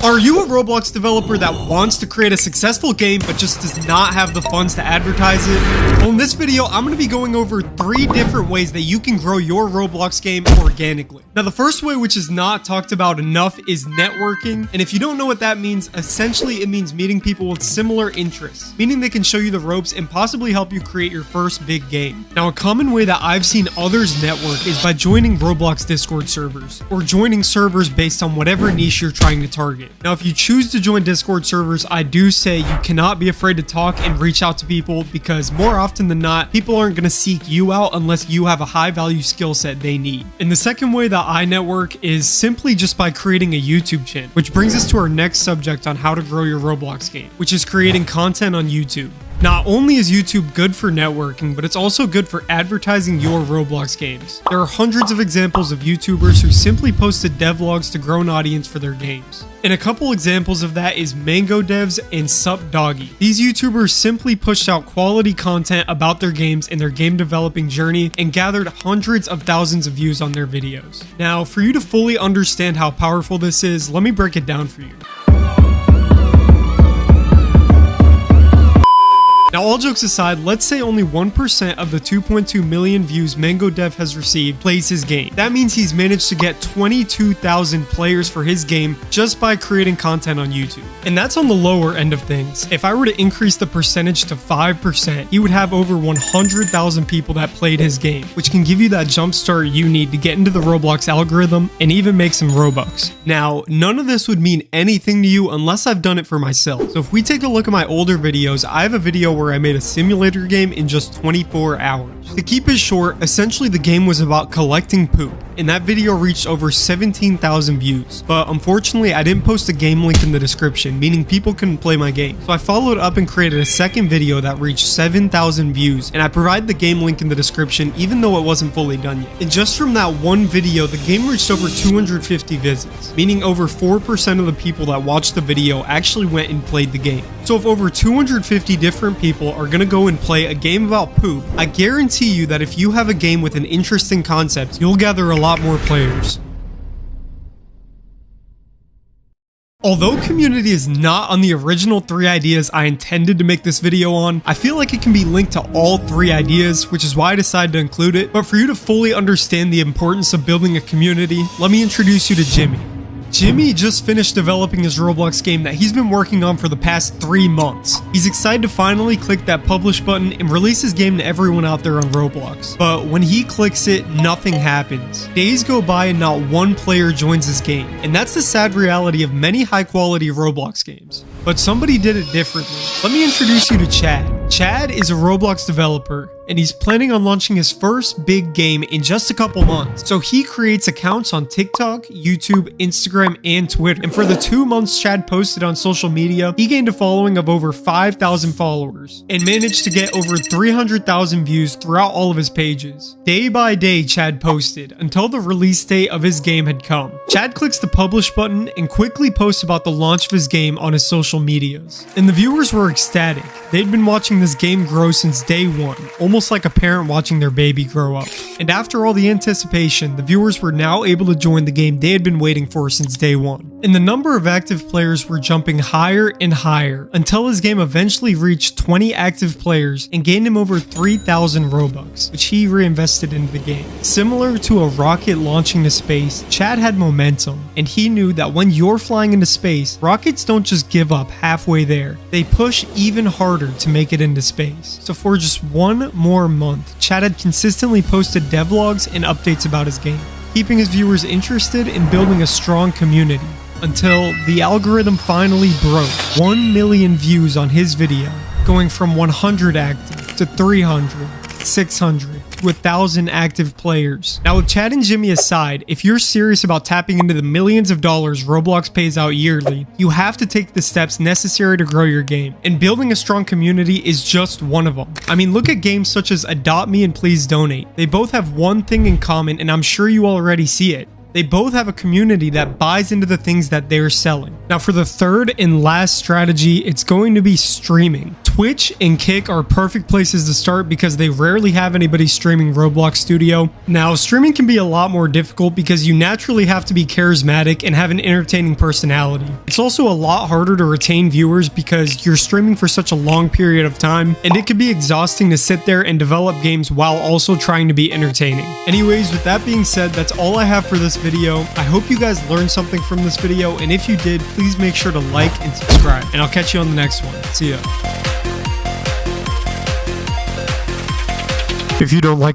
Are you a Roblox developer that wants to create a successful game but just does not have the funds to advertise it? Well, in this video, I'm going to be going over 3 different ways that you can grow your Roblox game organically. Now, the first way, which is not talked about enough, is networking. And if you don't know what that means, essentially it means meeting people with similar interests, meaning they can show you the ropes and possibly help you create your first big game. Now, a common way that I've seen others network is by joining Roblox Discord servers, or joining servers based on whatever niche you're trying to target. Now, if you choose to join Discord servers, I do say you cannot be afraid to talk and reach out to people, because more often than not, people aren't going to seek you out unless you have a high value skill set they need. And the second way that I network is simply just by creating a YouTube channel, which brings us to our next subject on how to grow your Roblox game, which is creating content on YouTube. Not only is YouTube good for networking, but it's also good for advertising your Roblox games. There are hundreds of examples of YouTubers who simply posted devlogs to grow an audience for their games. And a couple examples of that is Mango Devs and Sup Doggy. These YouTubers simply pushed out quality content about their games and their game developing journey and gathered hundreds of thousands of views on their videos. Now, for you to fully understand how powerful this is, let me break it down for you. Now, all jokes aside, let's say only 1% of the 2.2 million views Mango Dev has received plays his game. That means he's managed to get 22,000 players for his game just by creating content on YouTube. And that's on the lower end of things. If I were to increase the percentage to 5%, he would have over 100,000 people that played his game, which can give you that jump start you need to get into the Roblox algorithm and even make some Robux. Now, none of this would mean anything to you unless I've done it for myself. So if we take a look at my older videos, I have a video where I made a simulator game in just 24 hours. To keep it short, essentially the game was about collecting poop, and that video reached over 17,000 views. But unfortunately, I didn't post a game link in the description, meaning people couldn't play my game. So I followed up and created a second video that reached 7,000 views, and I provide the game link in the description even though it wasn't fully done yet. And just from that one video, the game reached over 250 visits, meaning over 4% of the people that watched the video actually went and played the game. So if over 250 different people are gonna go and play a game about poop, I guarantee you that if you have a game with an interesting concept, you'll gather a lot more players. Although community is not on the original 3 ideas I intended to make this video on, I feel like it can be linked to all 3 ideas, which is why I decided to include it. But for you to fully understand the importance of building a community, let me introduce you to Jimmy. Jimmy just finished developing his Roblox game that he's been working on for the past 3 months. He's excited to finally click that publish button and release his game to everyone out there on Roblox. But when he clicks it, nothing happens. Days go by and not one player joins his game. And that's the sad reality of many high quality Roblox games. But somebody did it differently. Let me introduce you to Chad. Chad is a Roblox developer, and he's planning on launching his first big game in just a couple months. So he creates accounts on TikTok, YouTube, Instagram, and Twitter. And for the 2 months Chad posted on social media, he gained a following of over 5,000 followers and managed to get over 300,000 views throughout all of his pages. Day by day, Chad posted until the release date of his game had come. Chad clicks the publish button and quickly posts about the launch of his game on his social medias. And the viewers were ecstatic. They'd been watching this game grow since day 1, almost like a parent watching their baby grow up. And after all the anticipation, the viewers were now able to join the game they had been waiting for since day 1. And the number of active players were jumping higher and higher until his game eventually reached 20 active players and gained him over 3,000 Robux, which he reinvested into the game. Similar to a rocket launching to space, Chad had momentum, and he knew that when you're flying into space, rockets don't just give up halfway there. They push even harder to make it into space. So for just 1 more month, Chad had consistently posted devlogs and updates about his game, keeping his viewers interested in building a strong community, until the algorithm finally broke 1 million views on his video, going from 100 active to 300, 600, to 1,000 active players. Now, with Chad and Jimmy aside, if you're serious about tapping into the millions of dollars Roblox pays out yearly, you have to take the steps necessary to grow your game, and building a strong community is just one of them. I mean, look at games such as Adopt Me and Please Donate. They both have one thing in common, and I'm sure you already see it. They both have a community that buys into the things that they're selling. Now, for the third and last strategy, it's going to be streaming. Twitch and Kick are perfect places to start because they rarely have anybody streaming Roblox Studio. Now, streaming can be a lot more difficult because you naturally have to be charismatic and have an entertaining personality. It's also a lot harder to retain viewers because you're streaming for such a long period of time, and it can be exhausting to sit there and develop games while also trying to be entertaining. Anyways, with that being said, that's all I have for this video. I hope you guys learned something from this video, and if you did, please make sure to like and subscribe, and I'll catch you on the next one. See ya. If you don't like